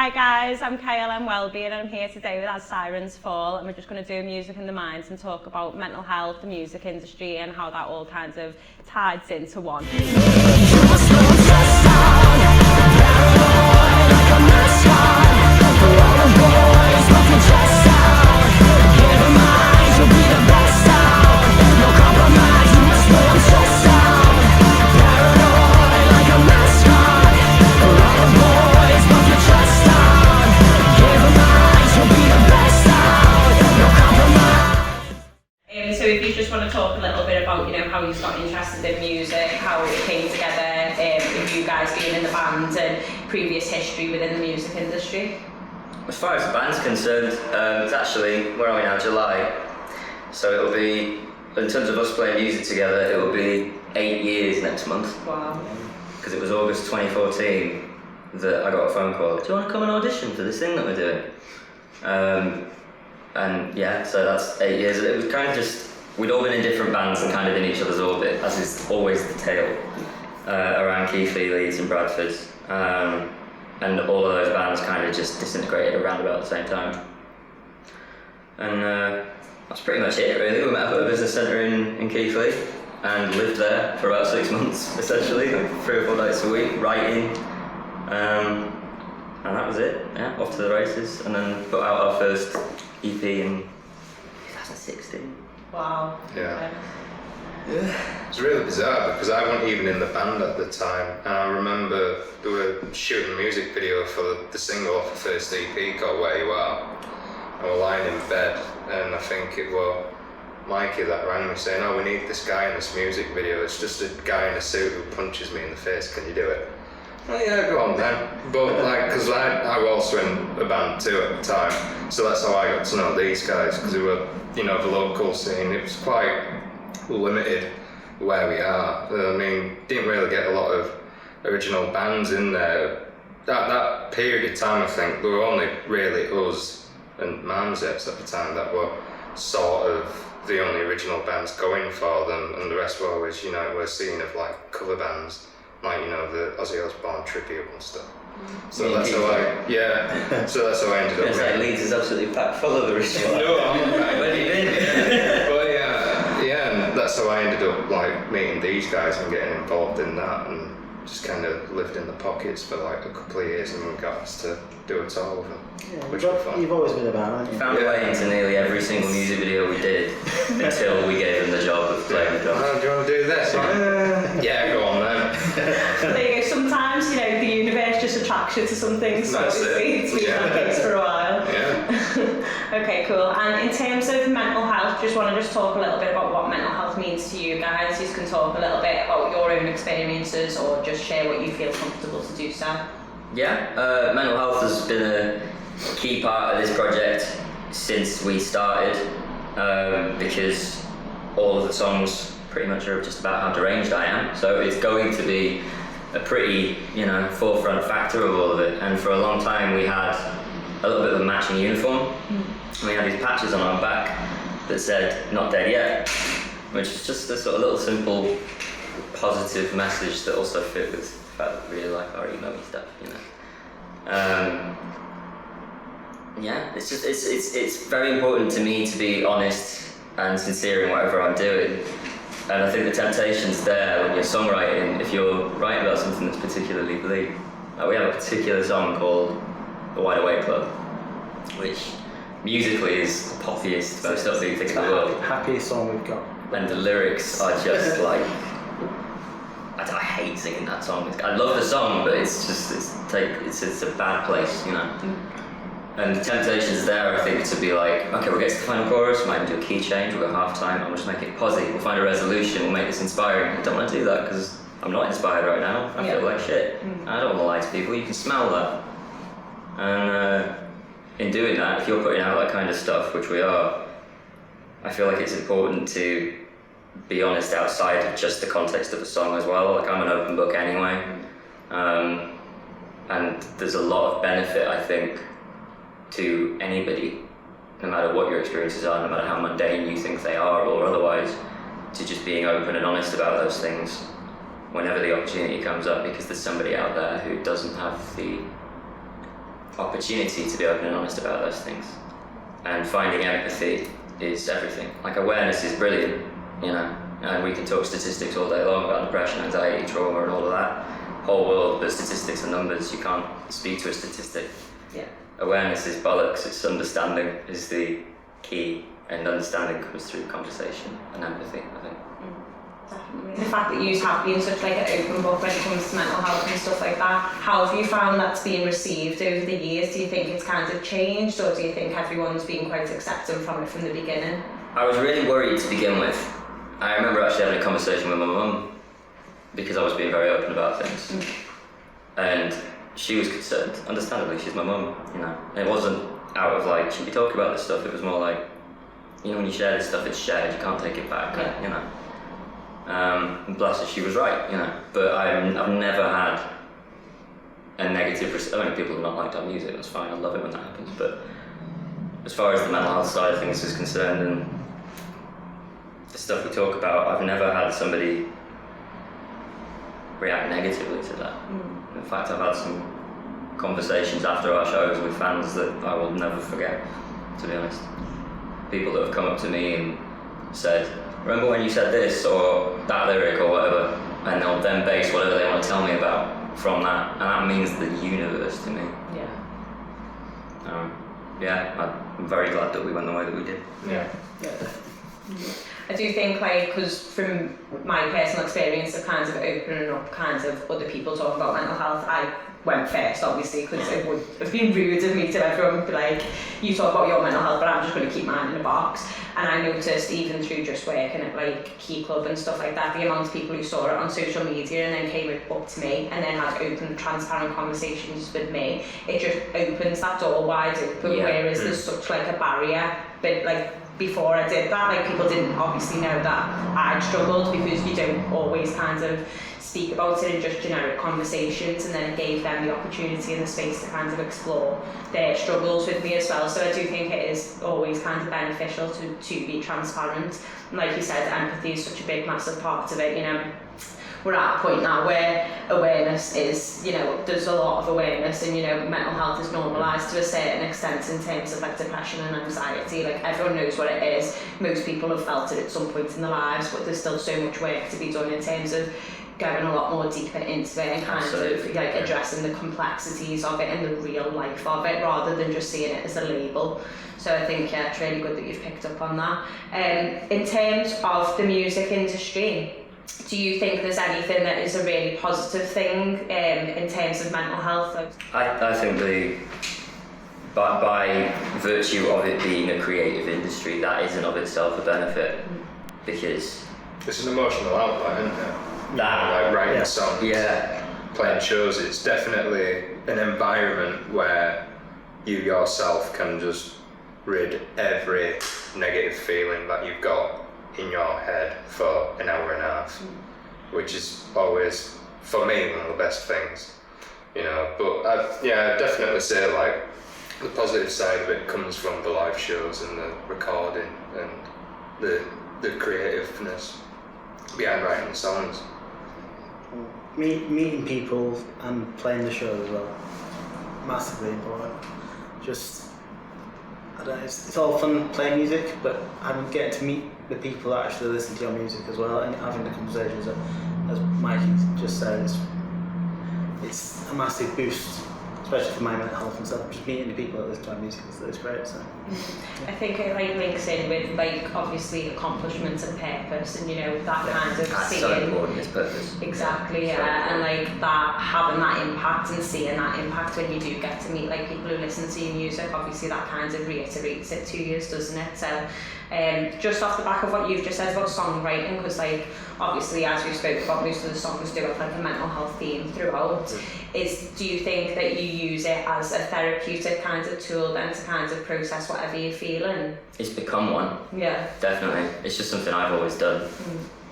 Hi guys, I'm Kyle, I'm Wellbeing, and I'm here today with As Sirens Fall, and we're just going to do music in the minds and talk about mental health, the music industry, and how that all kind of ties into one. So if you just want to talk a little bit about, how you got interested in music, how it came together, if you guys being in the band and previous history within the music industry. As far as the band's concerned, it's actually, where are we now, July? So it'll be, in terms of us playing music together, it will be 8 years next month. Wow. Because it was August 2014 that I got a phone call, do you want to come and audition for this thing that we're doing? And yeah, so that's 8 years. It was kind of just, we'd all been in different bands and kind of in each other's orbit, as is always the tale, around Keighley, Leeds and Bradford. And all of those bands kind of just disintegrated around about the same time. And that's pretty much it really. We met up at a business centre in Keighley and lived there for about 6 months, essentially, like 3 or 4 nights a week, writing. And that was it, yeah, off to the races. And then put out our first EP in 2016. Wow. Yeah. Yeah, it's really bizarre because I wasn't even in the band at the time, and I remember they were shooting a music video for the single off the first EP called Where You Are, and we're lying in bed, and I think it was Mikey that rang me saying, oh, we need this guy in this music video, it's just a guy in a suit who punches me in the face, can you do it? Well, yeah, go on then. But because I was also in a band too at the time, so that's how I got to know these guys, because we were, the local scene, it was quite limited where we are. Didn't really get a lot of original bands in there. That period of time, I think, there were only really us and Manzettes at the time that were sort of the only original bands going for them, and the rest were always, we're a scene of like cover bands. Like, the Ozzy Osbourne tribute and stuff. So that's how I ended up. It's like Leeds is absolutely packed full of the original. No, where have you been? But yeah, and that's how I ended up like meeting these guys and getting involved in that, and just kind of lived in the pockets for like a couple of years, and we got us to do a tour with them. Yeah, which was fun. You've always been a band, haven't you? Found a way into nearly every single music video we did until we gave them the job of playing the drums. Do you want to do this? Yeah, go on then. So there you go, sometimes, the universe just attracts you to something, so That's it. it's been that case for a while. Yeah. Okay, cool. And in terms of mental health, just want to talk a little bit about what mental health means to you guys. You can talk a little bit about your own experiences or just share what you feel comfortable to do so. Yeah, mental health has been a key part of this project since we started, because all of the songs pretty much are just about how deranged I am, so it's going to be a pretty, forefront factor of all of it. And for a long time we had a little bit of a matching uniform. We had these patches on our back that said "Not Dead Yet," which is just a sort of little simple positive message that also fit with the fact that we really like our emo-y stuff, Yeah, it's very important to me to be honest and sincere in whatever I'm doing. And I think the temptation's there when you're songwriting, if you're writing about something that's particularly bleak. We have a particular song called The Wide Awake Club, which musically is the poppiest, most upbeat thing in the world. Happiest song we've got. And the lyrics are just like, I hate singing that song. I love the song, but it's a bad place, And the temptation's there, I think, to be like, okay, we'll get to the final chorus, we might do a key change, we'll go half time, and we'll just make it positive, we'll find a resolution, we'll make this inspiring. I don't want to do that because I'm not inspired right now. I feel like shit. I don't want to lie to people, you can smell that. And in doing that, if you're putting out that kind of stuff, which we are, I feel like it's important to be honest outside of just the context of the song as well. Like, I'm an open book anyway. And there's a lot of benefit, I think, to anybody, no matter what your experiences are, no matter how mundane you think they are or otherwise, to just being open and honest about those things whenever the opportunity comes up, because there's somebody out there who doesn't have the opportunity to be open and honest about those things. And finding empathy is everything. Like, awareness is brilliant, you know, and we can talk statistics all day long about depression, anxiety, trauma and all of that whole world, but statistics are numbers. You can't speak to a statistic. Yeah. Awareness is bollocks. It's understanding is the key, and understanding comes through conversation and empathy, I think. Definitely. The fact that you have been such like an open book when it comes to mental health and stuff like that, how have you found that's been received over the years? Do you think it's kind of changed, or do you think everyone's been quite accepting from it from the beginning? I was really worried to begin with. I remember actually having a conversation with my mum because I was being very open about things. And she was concerned, understandably, she's my mum, you know. And it wasn't out of like, should we talk about this stuff? It was more like, you know, when you share this stuff, it's shared, you can't take it back, Yeah. you know. And bless her, she was right, you know. But I've never had a negative, I mean, people have not liked our music, that's fine, I love it when that happens. But as far as the mental health side of things is concerned and the stuff we talk about, I've never had somebody react negatively to that. In fact, I've had some conversations after our shows with fans that I will never forget, to be honest. People that have come up to me and said, remember when you said this or that lyric or whatever, and they'll then base whatever they want to tell me about from that, and that means the universe to me. I'm very glad that we went the way that we did. Yeah. I do think, like, because from my personal experience of kind of opening up kind of other people talking about mental health, I went first, obviously, because it would have been rude of me to everyone be like, you talk about your mental health, but I'm just going to keep mine in a box. And I noticed, even through just working at like Key Club and stuff like that, the amount of people who saw it on social media and then came up to me and then had open, transparent conversations with me, it just opens that door wide open. Whereas there's such like a barrier, but like before I did that, like, people didn't obviously know that I'd struggled, because you don't always kind of speak about it in just generic conversations, and then it gave them the opportunity and the space to kind of explore their struggles with me as well. So I do think it is always kind of beneficial to be transparent. And like you said, empathy is such a big, massive part of it, you know. We're at a point now where awareness is, you know, there's a lot of awareness, and, you know, mental health is normalised to a certain extent in terms of like depression and anxiety. Like, everyone knows what it is. Most people have felt it at some point in their lives, but there's still so much work to be done in terms of going a lot more deeper into it and kind of like addressing the complexities of it and the real life of it, rather than just seeing it as a label. So I think, yeah, it's really good that you've picked up on that. In terms of the music industry, do you think there's anything that is a really positive thing in terms of mental health? I think by virtue of it being a creative industry, that is in of itself a benefit, because it's an emotional outlet, isn't it? Like writing songs, playing shows. It's definitely an environment where you yourself can just rid every negative feeling that you've got in your head for an hour and a half, which is always, for me, one of the best things, you know. But I'd definitely say, like, the positive side of it comes from the live shows and the recording and the creativeness behind writing songs. Meeting people and playing the show as well, massively important. Just, I don't know, it's all fun playing music, but getting to meet the people that actually listen to your music as well, and having the conversations, as Mikey just said, it's a massive boost, especially for my mental health and stuff. Just meeting the people that listen to our music is great. So I think it like links in with like obviously accomplishments and purpose, and, you know, that kind of that's seeing so important, is purpose. exactly, and like that, having that impact and seeing that impact when you do get to meet like people who listen to your music, obviously that kind of reiterates it to you, doesn't it? So just off the back of what you've just said about songwriting, because like obviously, as we spoke about, most of the songs do have like a mental health theme throughout. Do you think that you use it as a therapeutic kind of tool then to kind of process whatever you're feeling? It's become one. Yeah. Definitely. It's just something I've always done.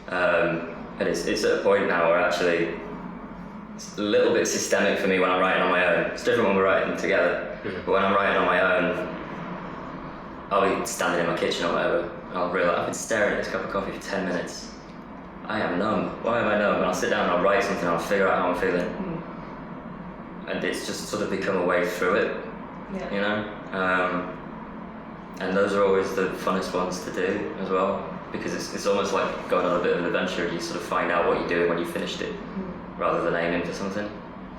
And it's at a point now where actually it's a little bit systemic for me when I'm writing on my own. It's different when we're writing together. But when I'm writing on my own, I'll be standing in my kitchen or whatever, and I'll realise I've been staring at this cup of coffee for 10 minutes. I am numb. Why am I numb? And I'll sit down and I'll write something and I'll figure out how I'm feeling. And it's just sort of become a way through it. Yeah. You know, and those are always the funnest ones to do as well, because it's almost like going on a bit of an adventure. You sort of find out what you're doing when you finished it, rather than aiming for something.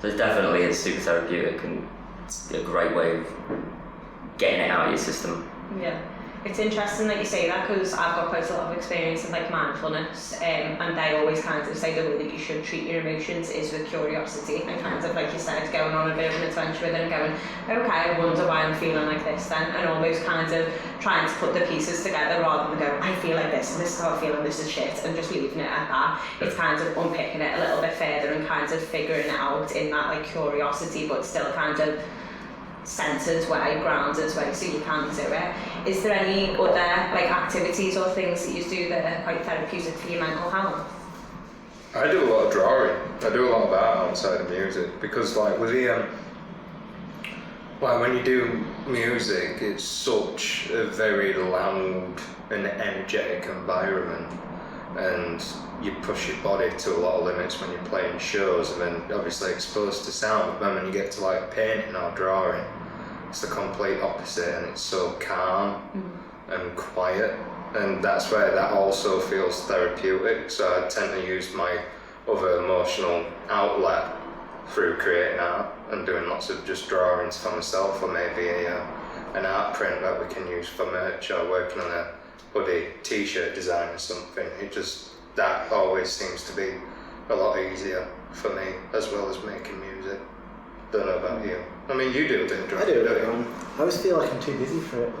So it's super therapeutic, and it's a great way of getting it out of your system. Yeah. It's interesting that you say that, because I've got quite a lot of experience in like mindfulness, and they always kind of say the way that you should treat your emotions is with curiosity, and kind of like you said, going on a bit of an adventure with it and going, okay, I wonder why I'm feeling like this then, and almost kind of trying to put the pieces together rather than go, I feel like this and this is how I feel and this is shit, and just leaving it at that. It's kind of unpicking it a little bit further and kind of figuring it out in that like curiosity, but still kind of centered way, grounded way, so you can do it. Is there any other like activities or things that you do that are quite therapeutic for your mental health? I do a lot of drawing. I do a lot of art outside of music, because like with the like when you do music, it's such a very loud and energetic environment, and you push your body to a lot of limits when you're playing shows, and then obviously exposed to sound. But then when you get to like painting or drawing, it's the complete opposite, and it's so calm and quiet, and that's where that also feels therapeutic. So I tend to use my other emotional outlet through creating art and doing lots of just drawings for myself, or maybe an art print that we can use for merch, or working on a hoodie, t-shirt design or something. That always seems to be a lot easier for me, as well as making music. Don't know about you. I mean, you do a bit of drawing. I do. I always feel like I'm too busy for it.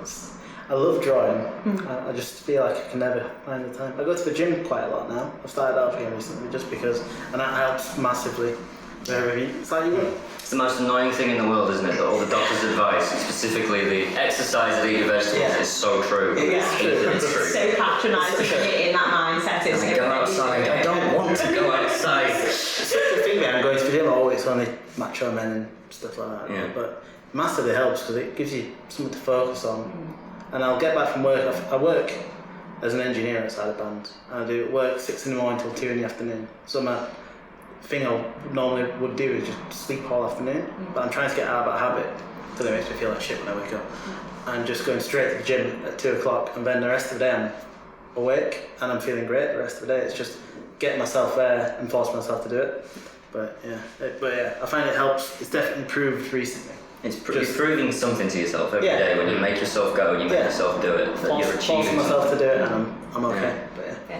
I love drawing. I just feel like I can never find the time. I go to the gym quite a lot now. I've started out again recently just because, and that helps massively. It's like It's the most annoying thing in the world, isn't it? That all the doctor's advice, specifically the exercise and eat your vegetables, is so true. It's true. So patronising when you're in that mindset. It's I go outside. I don't want to go outside. the thing behind going to the gym, always only macho men and stuff like that. Yeah. But massively helps because it gives you something to focus on. And I'll get back from work. I work as an engineer outside a band. I do work 6 in the morning till 2 in the afternoon. So my thing I normally would do is just sleep all afternoon. But I'm trying to get out of that habit because it makes me feel like shit when I wake up. And just going straight to the gym at 2 o'clock, and then the rest of the day I'm awake and I'm feeling great the rest of the day. It's just getting myself there and forcing myself to do it. But yeah, I find it helps. It's definitely improved recently. You're proving something to yourself every day when you make yourself go and you make yourself do it. That you're achieving forcing myself to do it, and I'm okay. But Yeah.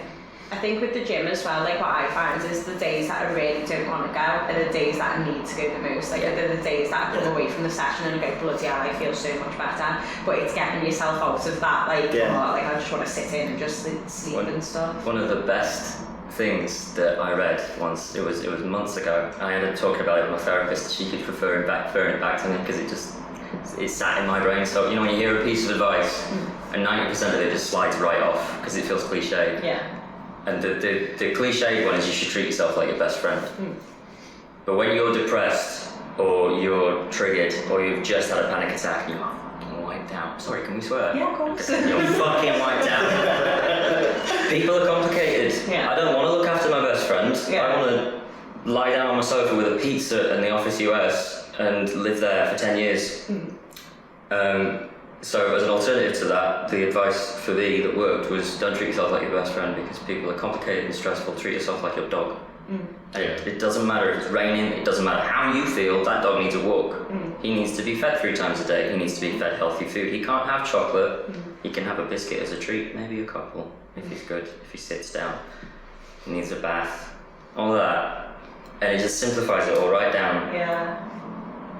I think with the gym as well, like what I find is the days that I really don't want to go are the days that I need to go the most. Like they're the days that I come away from the session and I go, bloody hell, I feel so much better. But it's getting yourself out of that, like I just want to sit in and just sleep and stuff. One of the best things that I read once, it was months ago. I ended up talking about it with my therapist. She keeps referring it back to me because it sat in my brain. So you know when you hear a piece of advice and 90% of it just slides right off because it feels cliche. Yeah. And the cliche one is you should treat yourself like your best friend. But when you're depressed or you're triggered or you've just had a panic attack and you're fucking wiped out. Sorry, can we swear? Yeah, of course. You're fucking wiped out. People are complicated. Yeah. I don't want to look after my best friend. Yeah. I want to lie down on my sofa with a pizza in the office US and live there for 10 years. So as an alternative to that, the advice for me that worked was don't treat yourself like your best friend because people are complicated and stressful. Treat yourself like your dog. It doesn't matter if it's raining, it doesn't matter how you feel, that dog needs a walk. He needs to be fed 3 times a day, he needs to be fed healthy food. He can't have chocolate, he can have a biscuit as a treat, maybe a couple if he's good, if he sits down. He needs a bath, all that. And it just simplifies it all right down. Yeah.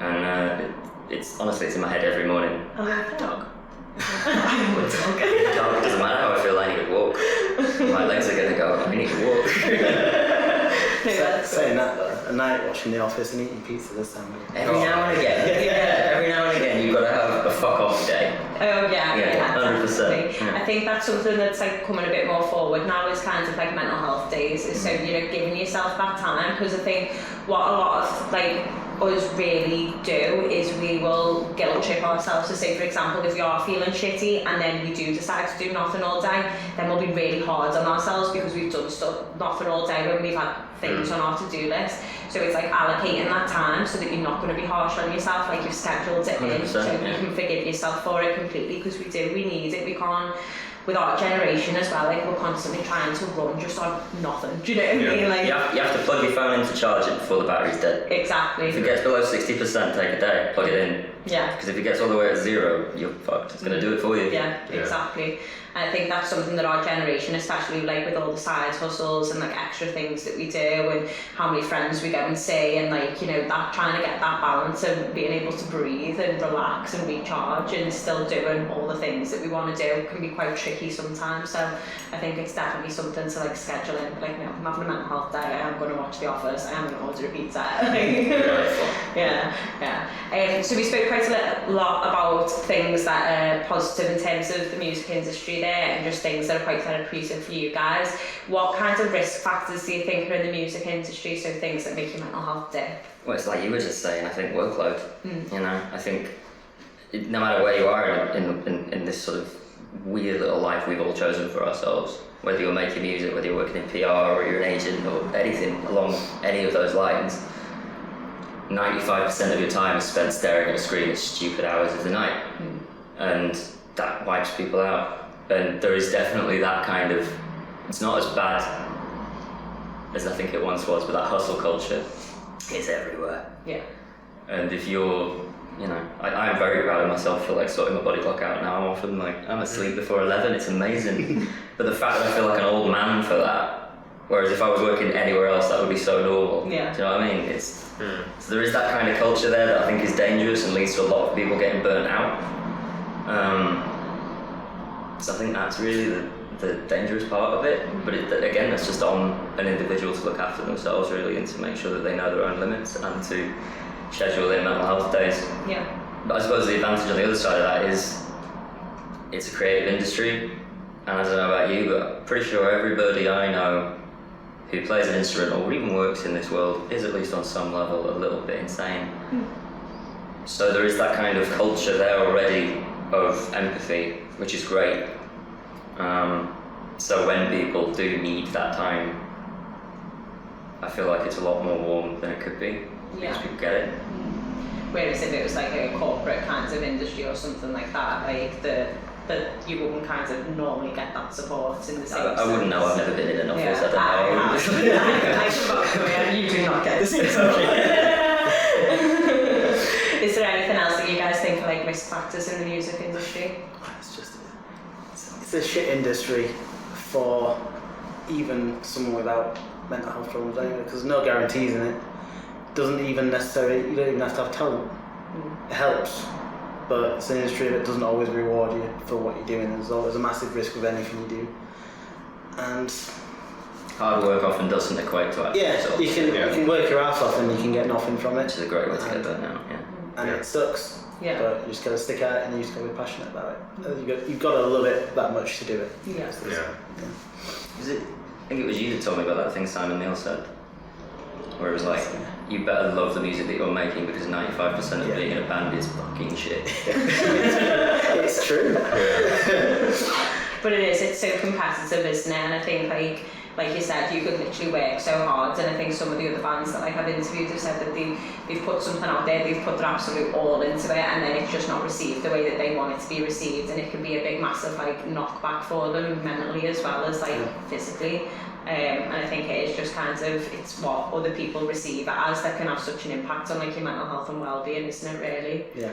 And it's honestly, it's in my head every morning. I love the dog. I would talk. Dog, doesn't matter how I feel, I need a walk. My legs are gonna go, I need a walk. saying that though, at night watching The Office and eating pizza this time. Every now and again, you've got to have a fuck off day. Oh yeah, 100%. I think that's something that's like coming a bit more forward now. Is kind of like mental health days. Is so giving yourself that time, because I think what a lot of like us really do is we will guilt trip ourselves. So say for example, if we are feeling shitty and then we do decide to do nothing all day, then we'll be really hard on ourselves because we've done nothing all day when we've had things on our to-do list. So it's like allocating that time so that you're not going to be harsh on yourself, like you've scheduled it in, so you can forgive yourself for it completely, because we need it. We can't, with our generation as well, like we're constantly trying to run just on nothing. Do you know what I mean? Like you have to plug your phone in to charge it before the battery's dead. Exactly. If it gets below 60%, take a day, plug it in. Yeah. Because if it gets all the way at 0, you're fucked. It's going to do it for you. Yeah, exactly. And I think that's something that our generation, especially like with all the side hustles and like extra things that we do and how many friends we go and see, and like, you know, that trying to get that balance of being able to breathe and relax and recharge and still doing all the things that we want to do can be quite tricky sometimes. So I think it's definitely something to like schedule in. Like, you know, I'm having a mental health day, I am going to watch The Office, I am going to order a pizza. So we spoke quite a lot about things that are positive in terms of the music industry there, and just things that are quite therapeutic for you guys. What kinds of risk factors do you think are in the music industry, so things that make your mental health dip? Well, it's like you were just saying, I think workload. You know, I think no matter where you are in this sort of weird little life we've all chosen for ourselves, whether you're making music, whether you're working in PR or you're an agent or anything along any of those lines, 95% of your time is spent staring at a screen at stupid hours of the night. And that wipes people out. And there is definitely that kind of, it's not as bad as I think it once was, but that hustle culture is everywhere. Yeah. And if you're, you know, I'm very proud of myself for like sorting my body clock out now. I'm often like, I'm asleep before 11, it's amazing. But the fact that I feel like an old man for that, whereas if I was working anywhere else, that would be so normal. Yeah. Do you know what I mean? So there is that kind of culture there that I think is dangerous and leads to a lot of people getting burnt out. So I think that's really the dangerous part of it. But again, it's just on an individual to look after themselves really, and to make sure that they know their own limits and to schedule in mental health days. Yeah. But I suppose the advantage on the other side of that is it's a creative industry, and I don't know about you, but I'm pretty sure everybody I know who plays an instrument or even works in this world is at least on some level a little bit insane. So there is that kind of culture there already of empathy, which is great. So when people do need that time, I feel like it's a lot more warm than it could be, because people get it. Whereas if it was like a corporate kind of industry or something like that, like that you wouldn't kind of normally get that support in the same sense. I wouldn't know, I've never been in an office, I don't know. I should not come in, you do not get the same support. Is there anything else that you guys think are like risk factors in the music industry? It's a shit industry for even someone without mental health problems anyway, because there's no guarantees in it. Doesn't even necessarily, you don't even have to have talent. It helps, but it's an industry that doesn't always reward you for what you're doing. There's always a massive risk with anything you do, and hard work often doesn't equate to actual results. you can work your ass off and you can get nothing from it, which is a great way to get burnt out. And it sucks. Yeah. But you just gotta stick at it and you just gotta be passionate about it. You've got to love it that much to do it. Yeah. Is it? I think it was you that told me about that thing Simon Neil said, where it was like, you better love the music that you're making because 95% of being in a band is fucking shit. It's true. But it is, it's so competitive, isn't it? And I think like you said, you could literally work so hard, and I think some of the other bands that like I've interviewed have said that they've put something out there, they've put their absolute all into it, and then it's just not received the way that they want it to be received, and it can be a big massive like knockback for them mentally as well as like physically. And I think it is just kind of, it's what other people receive it as that can have such an impact on like your mental health and well-being, isn't it really? Yeah.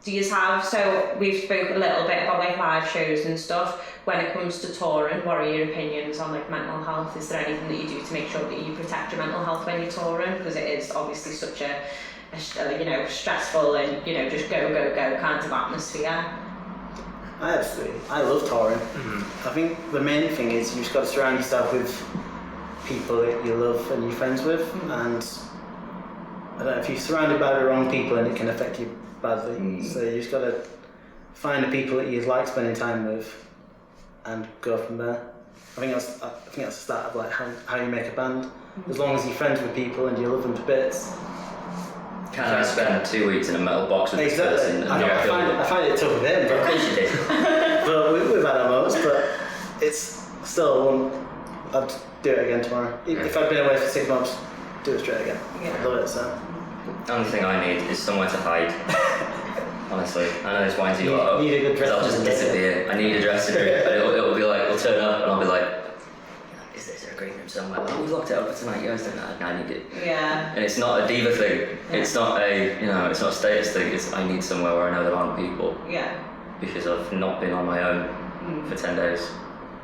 Do you have, so we've spoke a little bit about like live shows and stuff. When it comes to touring, what are your opinions on like mental health? Is there anything that you do to make sure that you protect your mental health when you're touring? Because it is obviously such a you know, stressful and, you know, just go kind of atmosphere. I love touring. I think the main thing is you just got to surround yourself with people that you love and you're friends with, and I don't know, if you're surrounded by the wrong people and it can affect you badly. So you just got to find the people that you like spending time with and go from there. I think that's the start of like how you make a band. As long as you're friends with people and you love them to bits. Can I spend 2 weeks in a metal box with this person? And I find it tough with him. Of course you did. But we've had our moments, but it's still I'd do it again tomorrow. If I'd been away for 6 months, do it straight again. Yeah. I love it, so. The only thing I need is somewhere to hide. Honestly, I know this winds you up. Need a good dressing I'll just room. disappear. I need a dressing room. And it'll be like, we'll turn up and I'll be like, is there a green room somewhere? Oh, we locked it up for tonight. You guys don't know. No, I need it. Yeah. And it's not a diva thing. It's not a, it's not a status thing. It's I need somewhere where I know there aren't people. Yeah. Because I've not been on my own for 10 days,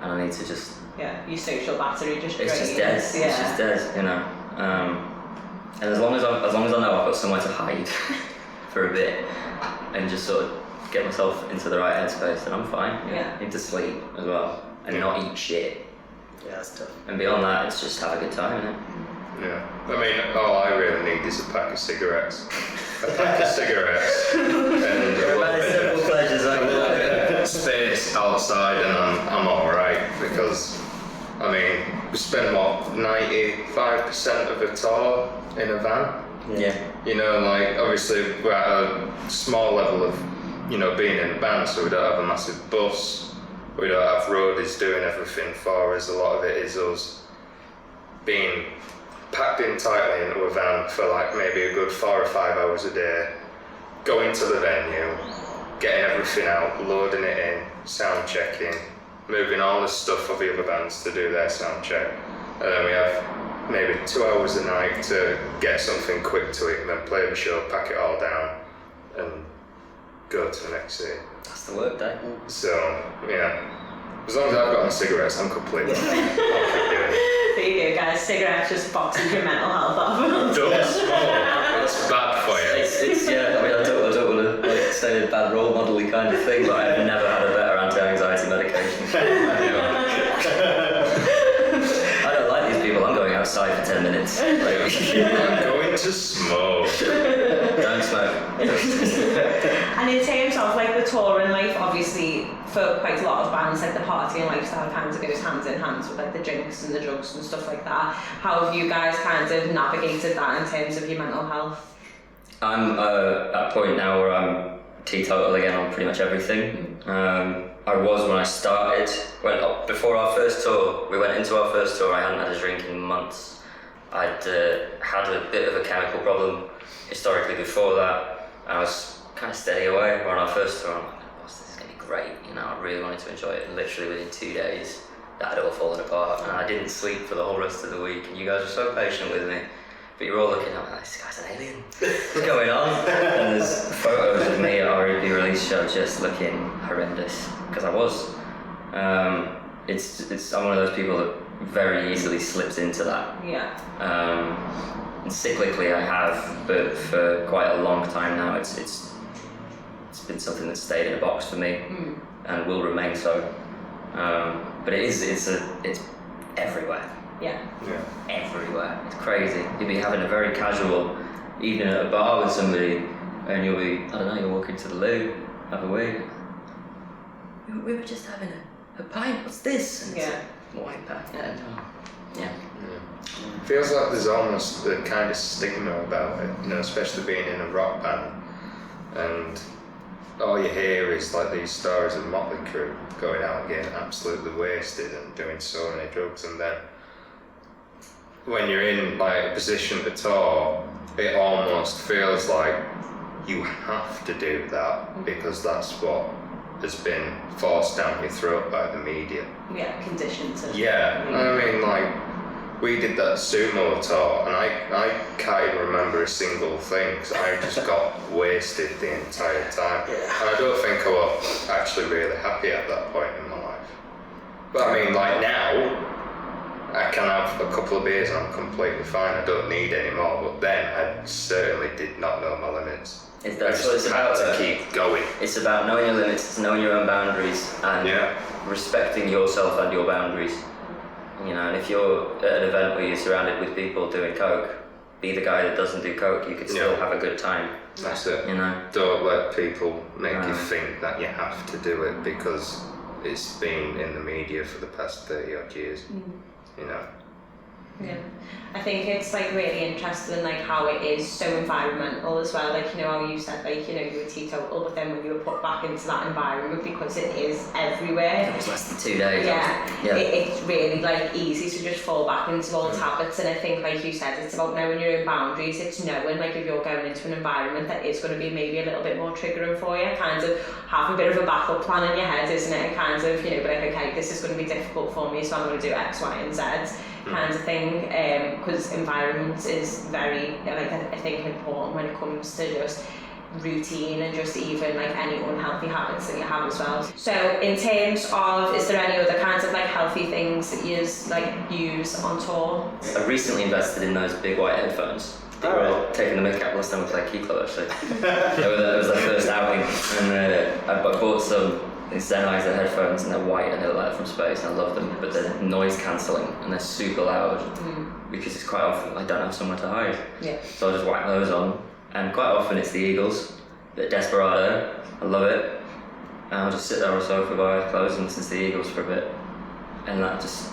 and I need to just. Yeah. Your social battery just. It's just drains. dead. It's just dead. And as long as I know I've got somewhere to hide for a bit, and just sort of get myself into the right headspace, then I'm fine. Yeah. I need to sleep as well, and not eat shit. Yeah, that's tough. And beyond that, it's just have a good time, innit? Yeah. I mean, all I really need is a pack of cigarettes. A pack of cigarettes. And a little bit of pleasures, space outside, and I'm alright, because I mean, we spend what, 95% of a tour in a van. Yeah. You know, like obviously we're at a small level of, being in a band, so we don't have a massive bus, we don't have roadies doing everything for us. A lot of it is us being packed in tightly into a van for like maybe a good 4 or 5 hours a day, going to the venue, getting everything out, loading it in, sound checking, moving all the stuff of the other bands to do their sound check, and then we have maybe 2 hours a night to get something quick to it, and then play the show, pack it all down, and go to the next city. That's the work day. So, yeah, as long as I've got my cigarettes, I'm completely fine. I'll keep doing it. There you go, guys. Cigarettes just boxing your mental health off. Don't smoke, it's bad for you. It's I mean, I don't want to say a bad role model-y kind of thing, but I've never had a better anti-anxiety medication. I don't like these people. I'm going outside for 10 minutes. I'm going to smoke. Don't smoke. And in terms of like the touring life, obviously for quite a lot of bands, like the partying lifestyle kind of goes hand in hand with like the drinks and the drugs and stuff like that. How have you guys kind of navigated that in terms of your mental health? I'm at a point now where I'm teetotal again on pretty much everything. I was when I started. Before our first tour, we went into our first tour, I hadn't had a drink in months. I'd had a bit of a chemical problem historically before that, and I was kind of steady away. We're on our first tour, I'm like, boss, this is going to be great. I really wanted to enjoy it, and literally within 2 days, that had all fallen apart, and I didn't sleep for the whole rest of the week, and you guys were so patient with me. But you're all looking at me like, this guy's an alien. What's going on? And there's photos of me at our EP release show just looking horrendous, because I was. I'm one of those people that very easily slips into that. Yeah. And cyclically I have, but for quite a long time now, it's been something that's stayed in a box for me, and will remain so. But it's everywhere. Yeah. Everywhere. It's crazy. You'll be having a very casual evening at a bar with somebody, and you'll be, I don't know, you'll walk into the loo, have a wee. We were just having a pint, what's this? And Yeah. it's a white pack. Yeah. Feels like there's almost a kind of stigma about it, especially being in a rock band, and all you hear is like these stories of Motley Crue going out and getting absolutely wasted and doing so many drugs, and then when you're in like a position to tour, it almost feels like you have to do that because that's what has been forced down your throat by the media. Yeah, conditioned to. Yeah, I mean, like, we did that sumo tour, and I can't even remember a single thing, because I just got wasted the entire time. And I don't think I was actually really happy at that point in my life. But I mean, like now, I can have a couple of beers and I'm completely fine, I don't need any more, but then I certainly did not know my limits. That's what it's about. To keep going. It's about knowing your limits, it's knowing your own boundaries, and respecting yourself and your boundaries. And if you're at an event where you're surrounded with people doing coke, be the guy that doesn't do coke. You could still have a good time. That's it. Don't let people make you think that you have to do it because it's been in the media for the past 30 odd years. Yeah, I think it's like really interesting like how it is so environmental as well. Like, you know, how you said like, you know, you were teetotal, but then when you were put back into that environment, because it is everywhere. It was less than 2 days. Yeah, it's really like easy to just fall back into old habits. And I think, like you said, it's about knowing your own boundaries. It's knowing like if you're going into an environment that is going to be maybe a little bit more triggering for you, kind of have a bit of a backup plan in your head, isn't it? And kind of, you know, be like, okay, this is going to be difficult for me, so I'm going to do X, Y, and Z. Kind of thing, because environment is very, like, I think important when it comes to just routine and just even like any unhealthy habits that you have as well. So in terms of, is there any other kinds of like healthy things that you like use on tour? I recently invested in those big white headphones. They were taking the mick out last time we played Key Club actually. It was their first outing, and I bought some Sennheiser headphones, and they're white and they're like from space, and I love them, but they're noise cancelling and they're super loud because it's quite often I don't have somewhere to hide. Yeah. So I just whack those on, and quite often it's the Eagles, a bit Desperado, I love it, and I'll just sit there on the sofa with my eyes closed and listen to the Eagles for a bit, and I just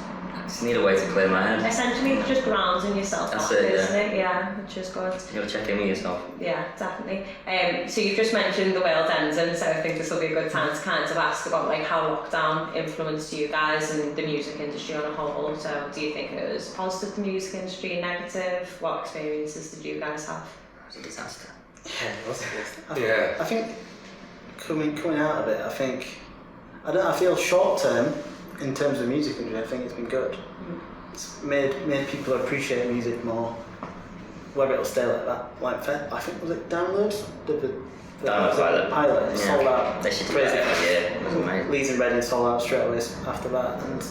need a way to clear my head. Essentially just grounding yourself That's back, it, isn't it? Yeah, which is good. You gotta check in with yourself. Yeah, definitely. So you've just mentioned the world ending, so I think this will be a good time to kind of ask about like how lockdown influenced you guys and the music industry on a whole. So do you think it was positive to the music industry, negative? What experiences did you guys have? It was a disaster. Yeah, it was a disaster. I think coming out of it, I feel short term in terms of music industry, I think it's been good. It's made people appreciate music more. Whether it'll stay like that, like I think was it Downloads? The pilot. It sold out. They should do that every year. It was amazing. Leeds and Reading sold out straight away after that, and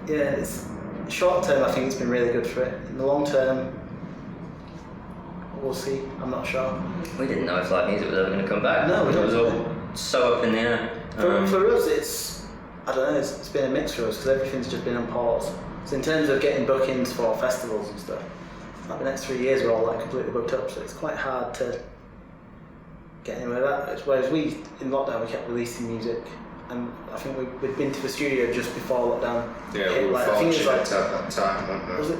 it's short term. I think it's been really good for it. In the long term, we'll see. I'm not sure. We didn't know if live music was ever going to come back. No, we it was don't. all so up in the air. For us, I don't know, it's been a mix for us because everything's just been on pause. So in terms of getting bookings for festivals and stuff, like the next 3 years we're all like completely booked up, so it's quite hard to get anywhere with that. Whereas we, in lockdown, we kept releasing music, and I think we'd been to the studio just before lockdown. Yeah, we were fortunate to have that time, weren't we? Was it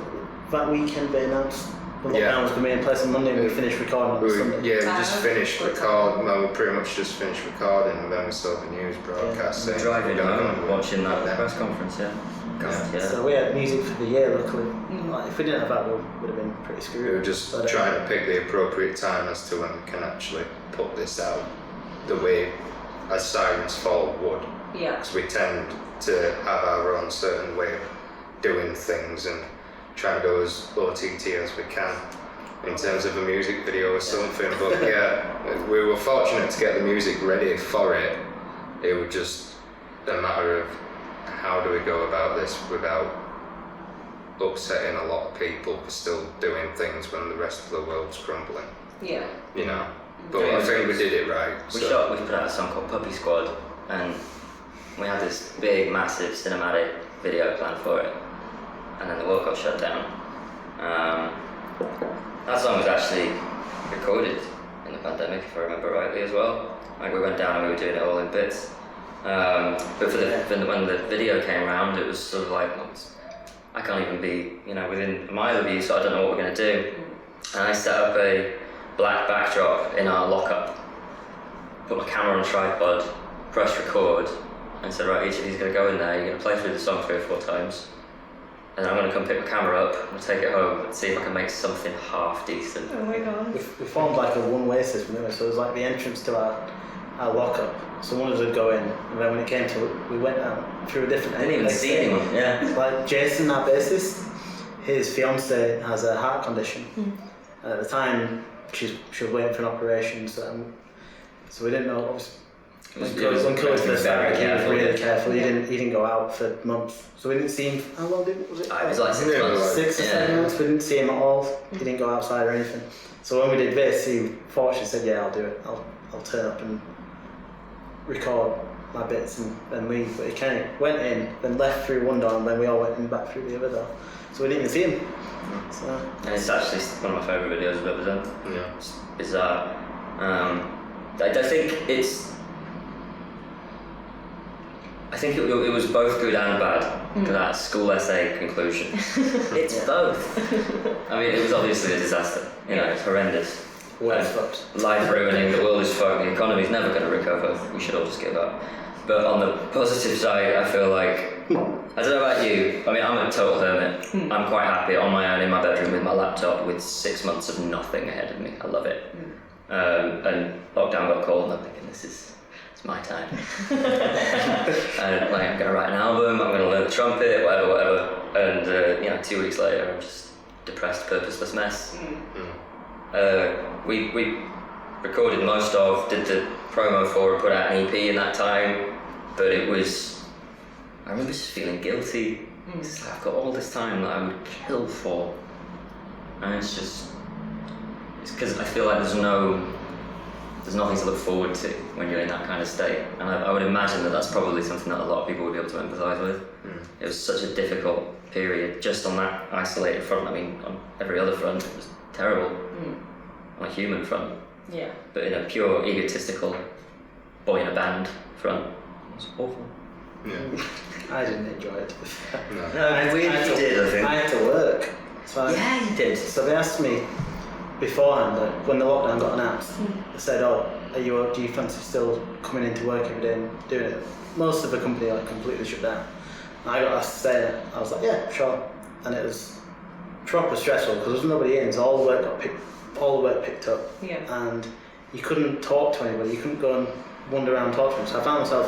that weekend they announced the lockdown was coming in place on Monday and we finished recording on Sunday? Yeah, we just finished recording. Well, we pretty much just finished recording, and then we saw the news broadcast. We're driving home, watching that press conference, yeah. So we had music for the year, luckily. Like, if we didn't have that, we would have been pretty screwed. We were just trying to pick the appropriate time as to when we can actually put this out the way As Sirens Fall would. Yeah. Because we tend to have our own certain way of doing things and trying to go as OTT as we can in terms of a music video or something. But yeah, we were fortunate to get the music ready for it. It was just a matter of how do we go about this without upsetting a lot of people for still doing things when the rest of the world's crumbling. Yeah. You know. But I think we did it right. We put out a song called Puppy Squad, and we had this big, massive cinematic video plan for it, and then the world got shut down. That song was actually recorded in the pandemic, if I remember rightly as well. Like, we went down and we were doing it all in bits. But when the video came around, it was sort of like, I can't even be, within a mile of you, so I don't know what we're going to do. And I set up a black backdrop in our lockup, put my camera on a tripod, press record, and said, right, each of you is going to go in there, you're going to play through the song 3 or 4 times, and then I'm going to come pick my camera up and take it home and see if I can make something half decent. Oh my god. We formed like a one-way system, didn't we? So it was like the entrance to our lockup. So one of us would go in, and then when it came to it, we went out through a different. I didn't even see anyone. Yeah. Like Jason, our bassist, his fiance has a heart condition. At the time, she was waiting for an operation, so we didn't know. Obviously, when COVID first started, he was really careful. He didn't go out for months, so we didn't see him. How long was it? It was like 6 months. 6 or 7 months. We didn't see him at all. He didn't go outside or anything. So when we did this, he fortunately said, "Yeah, I'll do it. I'll turn up and record my bits and leave." But he kind of went in, then left through one door, and then we all went in back through the other door. So we didn't even see him. So. And it's actually one of my favourite videos I've ever done. Yeah. It's bizarre. I think it's I think it was both good and bad. That school essay conclusion. It's both. I mean, it was obviously a disaster. You know, it's horrendous. Life ruining, the world is fucked, the economy's never going to recover. We should all just give up. But on the positive side, I feel like, I don't know about you, I mean, I'm a total hermit. I'm quite happy on my own in my bedroom with my laptop with 6 months of nothing ahead of me. I love it. And lockdown got called and I'm thinking, it's my time. And like, I'm going to write an album, I'm going to learn the trumpet, whatever. And 2 weeks later, I'm just depressed, purposeless mess. We recorded did the promo for and put out an EP in that time, but I remember just feeling guilty. It's like, I've got all this time that I would kill for, and it's because I feel like there's nothing to look forward to when you're in that kind of state, and I would imagine that that's probably something that a lot of people would be able to empathise with. It was such a difficult period, just on that isolated front. I mean, on every other front it was terrible. On a human front, but in a pure egotistical boy in a band front, it was awful. I didn't enjoy it. No, I did. I think I had to work. So you did. So they asked me beforehand, like, when the lockdown got announced, they said, do you fancy still coming into work every day and doing it? Most of the company completely shut down. And I got asked to stay in it. I was like, yeah, sure. And it was proper stressful because there was nobody in, so all the work picked up, and you couldn't talk to anybody. You couldn't go and wander around and talk to them. So I found myself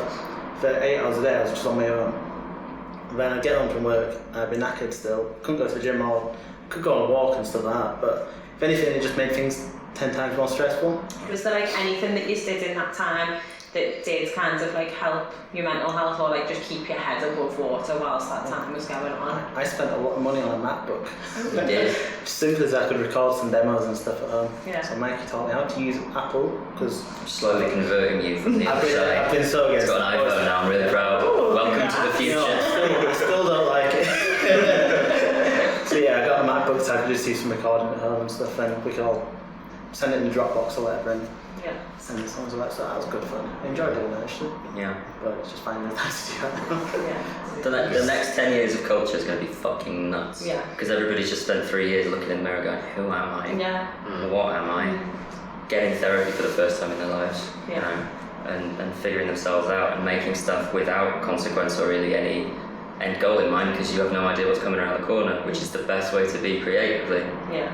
for 8 hours a day. I was just on my own. And then I'd get home from work, I'd be knackered still. Couldn't go to the gym or could go on a walk and stuff like that. But if anything, it just made things 10 times more stressful. Was there anything that you did in that time that did kind of help your mental health, or just keep your head above water whilst that time was going on? I spent a lot of money on a MacBook. You did. Simply as I could record some demos and stuff at home. Yeah. So Mikey taught me how to use Apple, because Slowly converting you from the other side. I've been so against He's got an iPhone now, I'm really proud. Welcome to the future. I still don't like it. So I got a MacBook so I could just do some recording at home and stuff, and we could all send it in the Dropbox or whatever and send the songs like that. So that was good fun. I enjoyed doing that actually. Yeah. But it's just finding the time to do that. The next 10 years of culture is going to be fucking nuts. Yeah. Because everybody's just spent 3 years looking in the mirror going, who am I? Yeah. What am I? Getting therapy for the first time in their lives. Yeah. You know, and figuring themselves out and making stuff without consequence or really any end goal in mind, because you have no idea what's coming around the corner, which is the best way to be creatively. Yeah.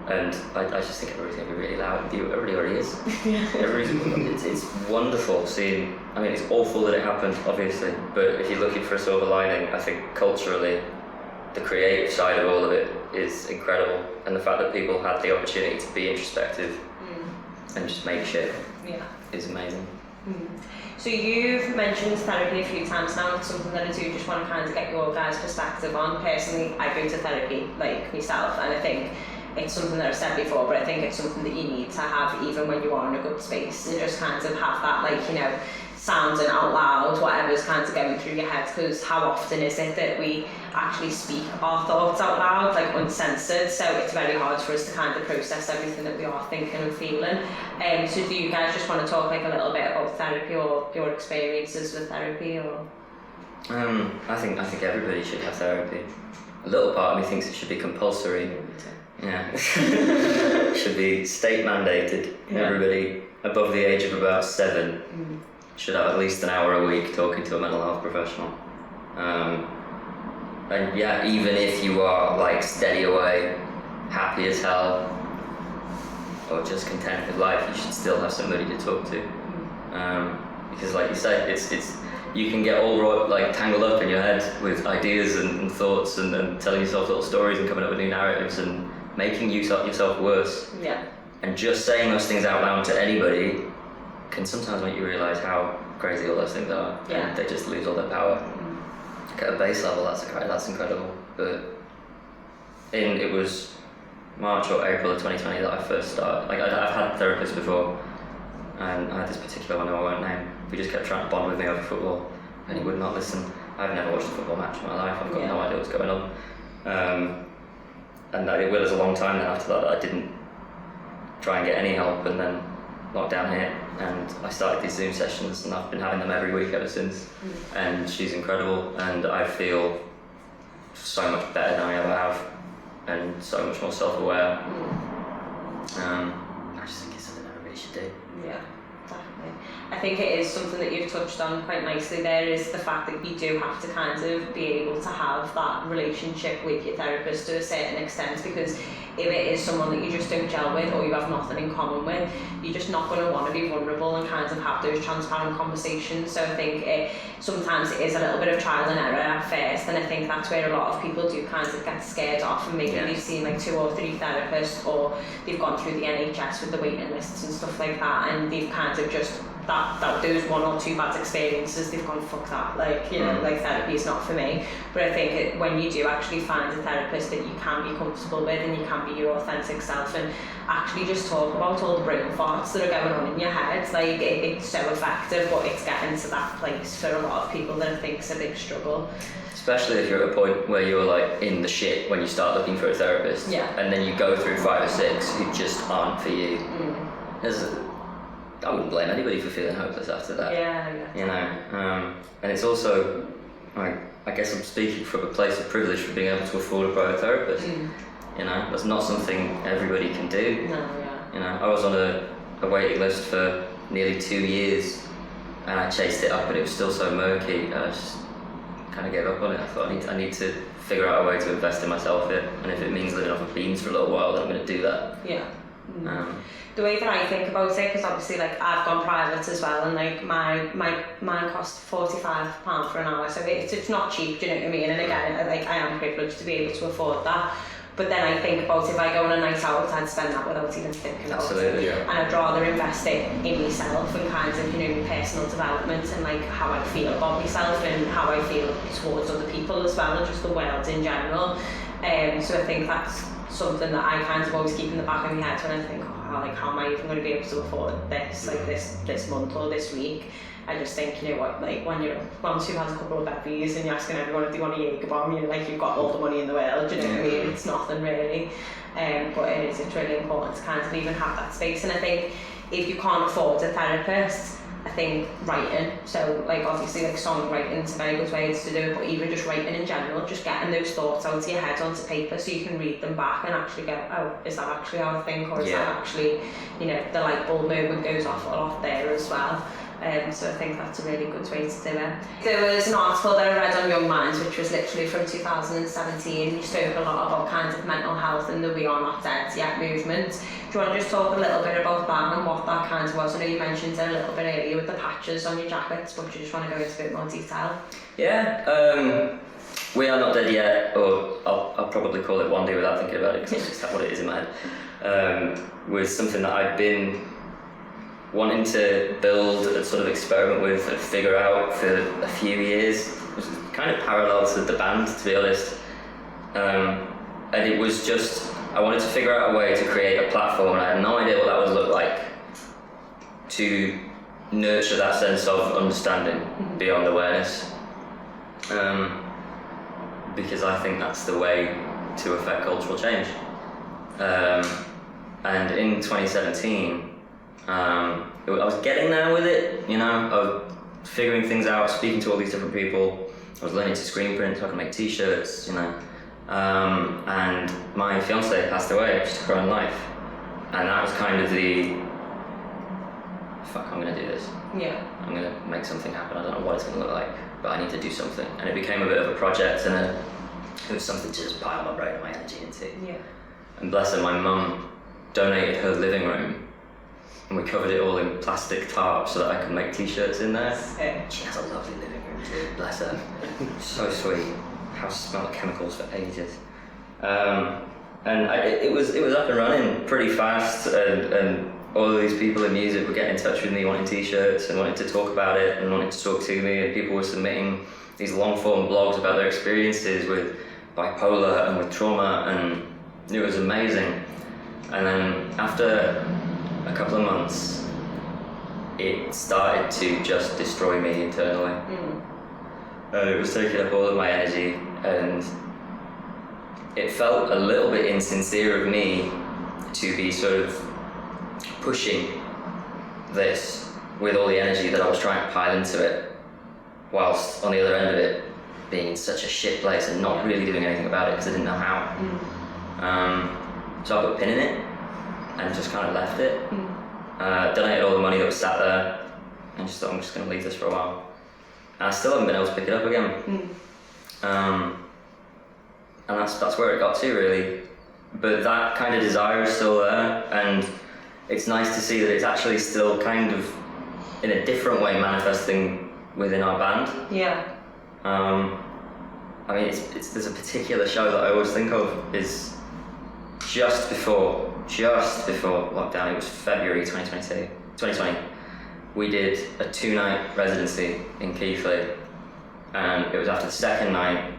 And I just think everybody's going to be really loud with you. Everybody already is. It's wonderful seeing. I mean, it's awful that it happened, obviously, but if you're looking for a silver lining, I think culturally, the creative side of all of it is incredible, and the fact that people had the opportunity to be introspective and just make shit is amazing. So you've mentioned therapy a few times now. It's something that I do just want to kind of get your guys' perspective on. Personally, I go to therapy myself, and I think it's something that I've said before, but I think it's something that you need to have even when you are in a good space, and just kind of have that sounding out loud, whatever's kind of going through your head, because how often is it that we actually speak our thoughts out loud, uncensored, so it's very hard for us to kind of process everything that we are thinking and feeling. So do you guys just want to talk a little bit about therapy or your experiences with therapy? Or I think everybody should have therapy. A little part of me thinks it should be compulsory. Yeah. It should be state mandated. Everybody above the age of about 7 should have at least an hour a week talking to a mental health professional. And even if you are steady away, happy as hell, or just content with life, you should still have somebody to talk to. Because like you said, it's you can get all tangled up in your head with ideas and thoughts and telling yourself little stories and coming up with new narratives and making yourself worse. Yeah. And just saying those things out loud to anybody can sometimes make you realise how crazy all those things are. Yeah. And they just lose all their power. At a base level, that's incredible. But it was March or April of 2020 that I first started. I've had therapists before, and I had this particular one who I won't name. He just kept trying to bond with me over football, and he would not listen. I've never watched a football match in my life. I've got no idea what's going on. And it was a long time then after that I didn't try and get any help, and then lockdown hit, and I started these Zoom sessions, and I've been having them every week ever since. And she's incredible, and I feel so much better than I ever have, and so much more self-aware. I just think it's something everybody should do. Yeah, definitely. I think it is something that you've touched on quite nicely there, is the fact that you do have to kind of be able to have that relationship with your therapist to a certain extent, because if it is someone that you just don't gel with or you have nothing in common with, you're just not going to want to be vulnerable and kind of have those transparent conversations. So I think sometimes it is a little bit of trial and error at first, and I think that's where a lot of people do kind of get scared off, and maybe they've seen like 2 or 3 therapists, or they've gone through the NHS with the waiting lists and stuff like that, and they've kind of just that those 1 or 2 bad experiences, they've gone, fuck that, like, you know, like therapy is not for me. But I think when you do actually find a therapist that you can be comfortable with and you can be your authentic self and actually just talk about all the brain thoughts that are going on in your head, like it's so effective, but it's getting to that place for a lot of people that I think is a big struggle. Especially if you're at a point where you're like in the shit when you start looking for a therapist, and then you go through 5 or 6 who just aren't for you. I wouldn't blame anybody for feeling hopeless after that. You know, and it's also, like, I guess I'm speaking from a place of privilege for being able to afford a private therapist. You know, that's not something everybody can do. You know, I was on a waiting list for nearly 2 years, and I chased it up, but it was still so murky. I just kind of gave up on it. I thought I need to figure out a way to invest in myself here, and if it means living off of beans for a little while, then I'm going to do that. The way that I think about it, because obviously like I've gone private as well, and like mine cost £45 for an hour, so it's not cheap, do you know what I mean? And again, like I am privileged to be able to afford that. But then I think about if I go on a night out, I'd spend that without even thinking about it. And I'd rather invest it in myself and kind of, you know, my personal development and like how I feel about myself and how I feel towards other people as well, and just the world in general. So I think that's something that I kind of always keep in the back of my head when I think, how am I even going to be able to afford this, like this month or this week? I just think, you know what, like when you're once you've had a couple of bevies and you're asking everyone if they want a Jaeger bomb, you're like, you've got all the money in the world, do you know what I mean? It's nothing really. But it's really important to kind of even have that space. And I think if you can't afford a therapist, I think writing, so like obviously like songwriting is a very good way to do it, but even just writing in general, just getting those thoughts out of your head onto paper so you can read them back and actually go, oh, is that actually how I think, or is that actually, you know, the light bulb moment goes off a lot there as well. So I think that's a really good way to do it. There was an article that I read on Young Minds, which was literally from 2017. You spoke a lot about kind of mental health and the We Are Not Dead Yet movement. Do you want to just talk a little bit about that and what that kind of was? I know you mentioned it a little bit earlier with the patches on your jackets, but do you just want to go into a bit more detail? We Are Not Dead Yet, or I'll probably call it One Day Without Thinking About It, because that's just what it is in my head, was something that I've been wanting to build and sort of experiment with and figure out for a few years. It was kind of parallel to the band, to be honest. And it was just, I wanted to figure out a way to create a platform, and I had no idea what that would look like, to nurture that sense of understanding beyond awareness. Because I think that's the way to affect cultural change. And in 2017, I was getting there with it, you know, I was figuring things out, speaking to all these different people. I was learning to screen print so I could make t-shirts, you know. And my fiance passed away, she took her own life. And that was kind of the, fuck, I'm gonna do this. I'm gonna make something happen. I don't know what it's gonna look like, but I need to do something. And it became a bit of a project, and it was something to just pile my brain and my energy into. And bless her, my mum donated her living room, and we covered it all in plastic tarp so that I could make t-shirts in there. She has a lovely living room too, bless her. So sweet. House smelled of chemicals for ages. And it was up and running pretty fast, and all of these people in music were getting in touch with me wanting t-shirts and wanting to talk about it and wanting to talk to me, and people were submitting these long-form blogs about their experiences with bipolar and with trauma, and it was amazing. And then after a couple of months, it started to just destroy me internally. It was taking up all of my energy, and it felt a little bit insincere of me to be sort of pushing this with all the energy that I was trying to pile into it, whilst on the other end of it being in such a shit place and not really doing anything about it because I didn't know how. So I put a pin in it and just kind of left it. Donated all the money that was sat there and just thought, I'm just going to leave this for a while. And I still haven't been able to pick it up again. And that's where it got to, really. But that kind of desire is still there, and it's nice to see that it's actually still kind of in a different way manifesting within our band. Yeah. I mean, there's a particular show that I always think of is just before lockdown. It was February 2020. We did a 2-night residency in Keighley, and it was after the second night.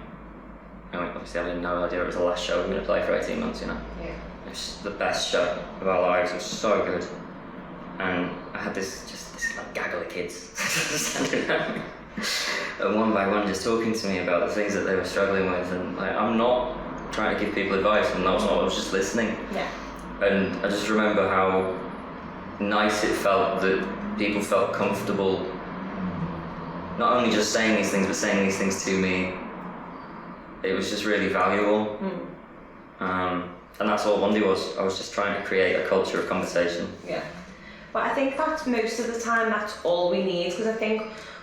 I mean, obviously, I had no idea it was the last show we were going to play for 18 months, you know. Yeah. It was the best show of our lives. It was so good, and I had this like gaggle of kids standing around me, and one by one just talking to me about the things that they were struggling with, and like, I'm not trying to give people advice, and I was just listening. Yeah. And I just remember how nice it felt that people felt comfortable not only just saying these things, but saying these things to me. It was just really valuable. And that's all Wundy was. I was just trying to create a culture of conversation. Yeah. But I think that's most of the time, that's all we need, because I think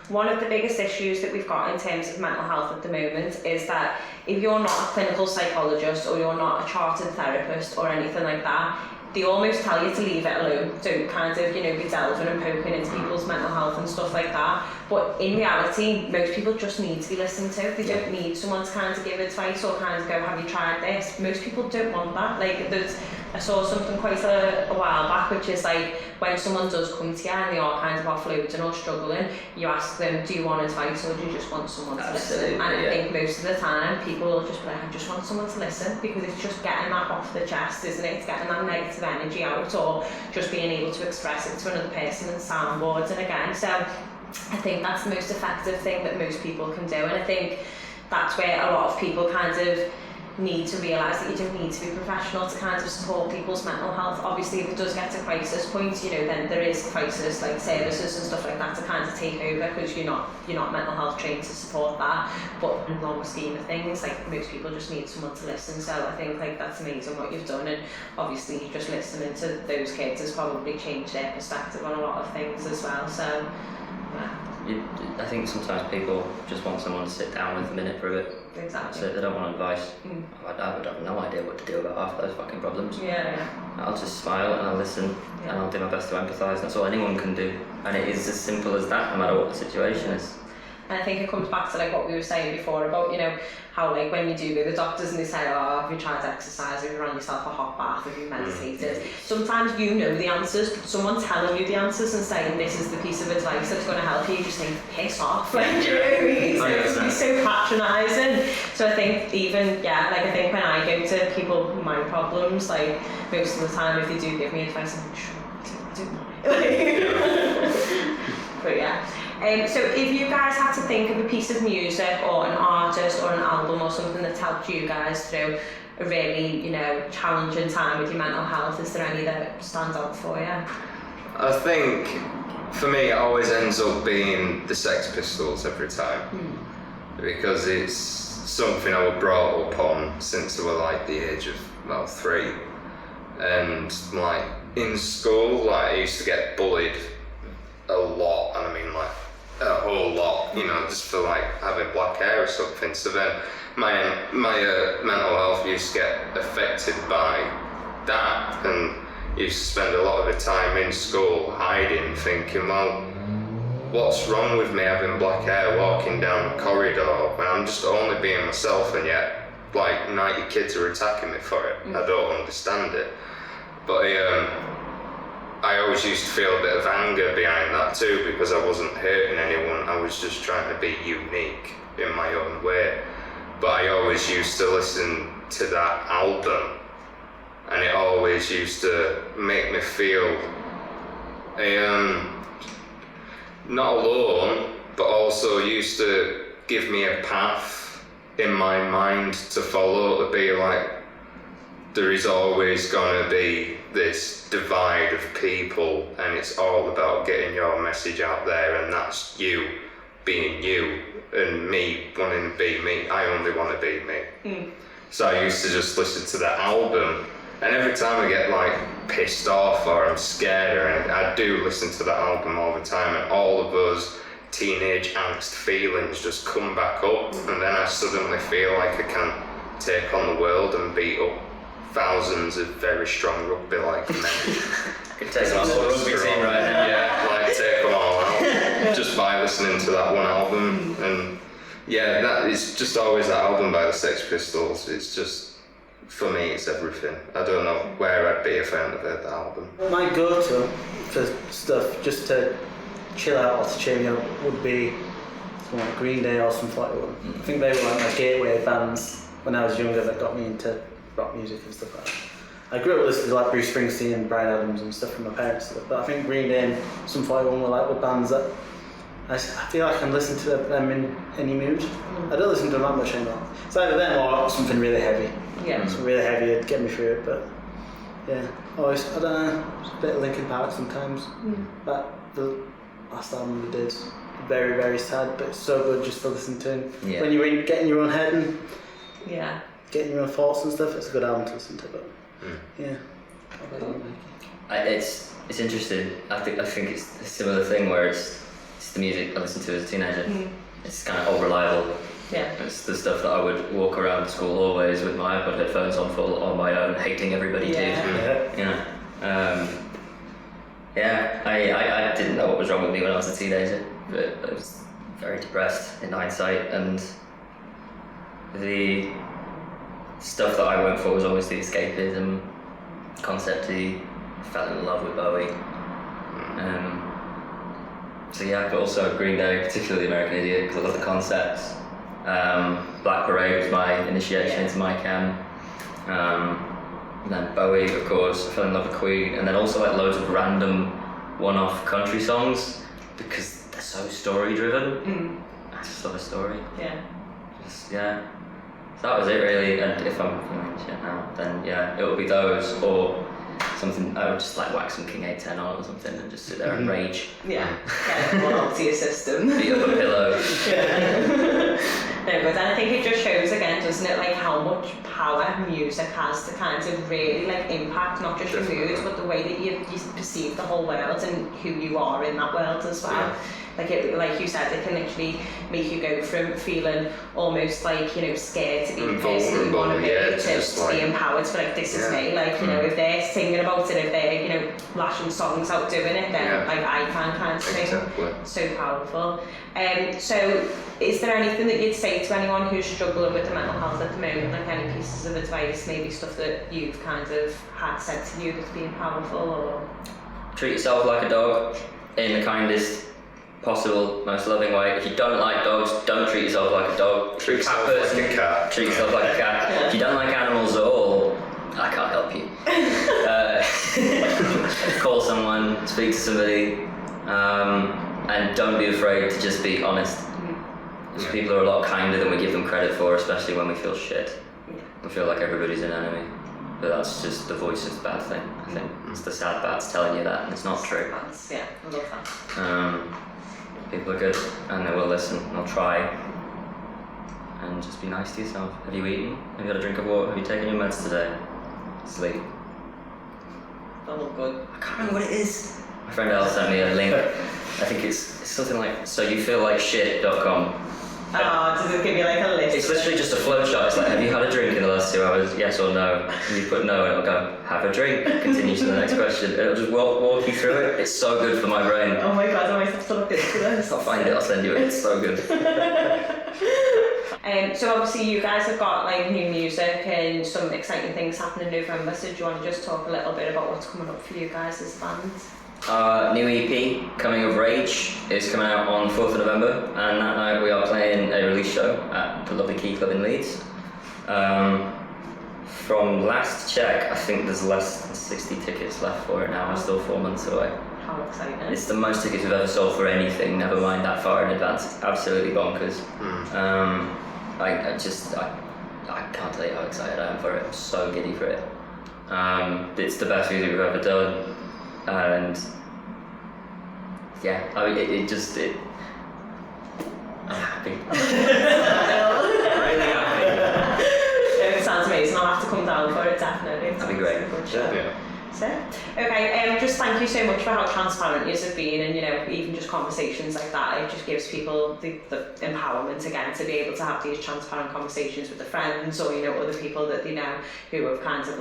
one of the biggest issues that we've got in terms of mental health at the moment is that if you're not a clinical psychologist or you're not a chartered therapist or anything like that, they almost tell you to leave it alone. Don't kind of, be delving and poking into people's mental health and stuff like that. But in reality, most people just need to be listened to. They don't need someone to kind of give advice or kind of go, have you tried this? Most people don't want that. Like, I saw something quite a while back, which is like, when someone does come to you and they are kind of offloading or struggling, you ask them, do you want advice or do you just want someone to listen? And I think most of the time, people will just be like, I just want someone to listen, because it's just getting that off the chest, isn't it? It's getting that negative energy out, or just being able to express it to another person and soundboards. And again, so I think that's the most effective thing that most people can do. And I think that's where a lot of people kind of need to realise that you don't need to be professional to kind of support people's mental health. Obviously, if it does get to crisis points, then there is crisis like services and stuff like that to kind of take over, because you're not mental health trained to support that. But in the long scheme of things, like, most people just need someone to listen. So I think like that's amazing what you've done, and obviously just listening to those kids has probably changed their perspective on a lot of things as well. So yeah. I think sometimes people just want someone to sit down with a minute for a bit. Exactly. So they don't want advice. I would have no idea what to do about half those fucking problems. Yeah. I'll just smile and I'll listen and I'll do my best to empathise. That's all anyone can do. And it is as simple as that, no matter what the situation is. And I think it comes back to like what we were saying before about, how like when you do go to the doctors and they say, oh, have you tried to exercise, have you run yourself a hot bath, have you meditated? Sometimes you know the answers, but someone telling you the answers and saying this is the piece of advice that's going to help you, you just think, piss off. Like, it's so patronising. So I think even, I think when I go to people with my problems, like most of the time if they do give me advice, I'm like, sure, I do know. But yeah. So if you guys had to think of a piece of music or an artist or an album or something that's helped you guys through a really, challenging time with your mental health, is there any that stands out for you? I think for me it always ends up being the Sex Pistols every time. Because it's something I was brought up on since I was like the age of 3. And like in school, like I used to get bullied a lot, and I mean like a whole lot, just for like having black hair or something. So then my mental health used to get affected by that, and used to spend a lot of the time in school hiding, thinking, well, what's wrong with me having black hair walking down the corridor when I'm just only being myself, and yet like 90 kids are attacking me for it. I don't understand it. But I always used to feel a bit of anger behind that too, because I wasn't hurting anyone, I was just trying to be unique in my own way. But I always used to listen to that album, and it always used to make me feel not alone, but also used to give me a path in my mind to follow, to be like, there is always going to be this divide of people, and it's all about getting your message out there, and that's you being you, and me wanting to be me. I only want to be me. So I used to just listen to that album, and every time I get like pissed off or I'm scared, or I do listen to that album all the time, and all of those teenage angst feelings just come back up, and then I suddenly feel like I can take on the world and beat up thousands of very strong rugby-like men. Could take on the rugby team right now. Yeah, like take them all out just by listening to that one album. And yeah, that is just always that album by the Sex Pistols. It's just, for me, it's everything. I don't know where I'd be if I hadn't heard that album. My go-to for stuff, just to chill out or to cheer me up, would be something like Green Day or something like that. I think they were like my gateway bands when I was younger that got me into rock music and stuff like that. I grew up listening to like Bruce Springsteen and Bryan Adams and stuff from my parents, but I think Green Day and Sum 41 were like the bands that I feel like I can listen to them in any mood. I don't listen to them that much anymore. It's either them or something really heavy. Yeah. Something really heavy would get me through it, but yeah. Always, I don't know, just a bit of Linkin Park sometimes. But the last album we did, very, very sad, but it's so good just to listen to. Yeah. When you're getting your own head and getting your own thoughts and stuff, it's a good album to listen to, but yeah. It's interesting. I think it's a similar thing where it's the music I listened to as a teenager. It's kind of all reliable. Yeah. It's the stuff that I would walk around school always with my iPod headphones on full on my own, hating everybody too. You know. I didn't know what was wrong with me when I was a teenager, but I was very depressed in hindsight, and the stuff that I went for was always the escapism concept. I fell in love with Bowie. But also Green Day, particularly American Idiot, because I love the concepts. Black Parade was my initiation into my cam. And then Bowie, of course. I fell in love with Queen, and then also like loads of random one-off country songs because they're so story-driven. I just love a story. So that was it really. And if I'm feeling shit now, then it would be those, or something. I would just like whack some King 810 on or something and just sit there and rage. One onto your system. Beat up a pillow. No, but then I think it just shows again, doesn't it, like how much power music has to kind of really like impact not just your moods, but the way that you perceive the whole world and who you are in that world as well. Like you said, it can literally make you go from feeling almost like, you know, scared to be the person that you want to be, to be empowered to be like, this is me. Like, you know, if they're singing about it, if they're, you know, lashing songs out doing it, then like I can kind of sing. So powerful. So is there anything that you'd say to anyone who's struggling with the mental health at the moment, like any pieces of advice, maybe stuff that you've kind of had said to you that's been powerful? Or treat yourself like a dog in the kindest possible, most loving way. If you don't like dogs, don't treat yourself like a dog. Treat yourself like a cat. Treat yourself like a cat. If you don't like animals at all, I can't help you. Call someone, speak to somebody, and don't be afraid to just be honest. People are a lot kinder than we give them credit for, especially when we feel shit. We feel like everybody's an enemy, but that's just the voice's bad thing. I think it's the sad bats telling you that, and it's not true. Yeah, I love that. People are good, and they will listen, and they'll try, and just be nice to yourself. Have you eaten? Have you had a drink of water? Have you taken your meds today? Sleep. That look good. I can't remember what it is. My friend Elle sent me a link. I think it's something like soyoufeelllikeshit.com. Does it give you like a list? It's literally just a flowchart. It's like, have you had a drink in the last 2 hours? Yes or no? And you put no, and it'll go, have a drink. Continue to the next question. It'll just walk you through it. It's so good for my brain. Oh my god, I always have to look into this. I'll find it, I'll send you it. It's so good. So obviously you guys have got like new music and some exciting things happening in November, so do you want to just talk a little bit about what's coming up for you guys as a band? New EP, Coming of Rage, is coming out on 4th of November, and that night we are playing a release show at the lovely Key Club in Leeds. From last check, I think there's less than 60 tickets left for it now. We're still 4 months away. How exciting. It's the most tickets we've ever sold for anything, never mind that far in advance. It's absolutely bonkers. I can't tell you how excited I am for it. I'm so giddy for it. It's the best music we've ever done, and yeah, I mean, I'm happy. Really happy. It sounds amazing. I'll have to come down for it, definitely. That'd be great. Yeah. So, okay, just thank you so much for how transparent you have been, and even just conversations like that, it just gives people the empowerment again to be able to have these transparent conversations with their friends or other people that they know who have kind of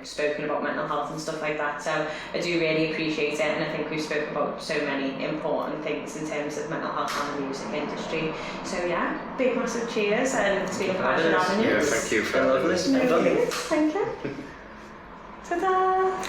spoken about mental health and stuff like that. So I do really appreciate it, and I think we've spoken about so many important things in terms of mental health and the music industry. So yeah, big massive cheers, and it's been a pleasure having you. Yeah, thank you for Lovely. having us. No worries. Thank you. Ta-da!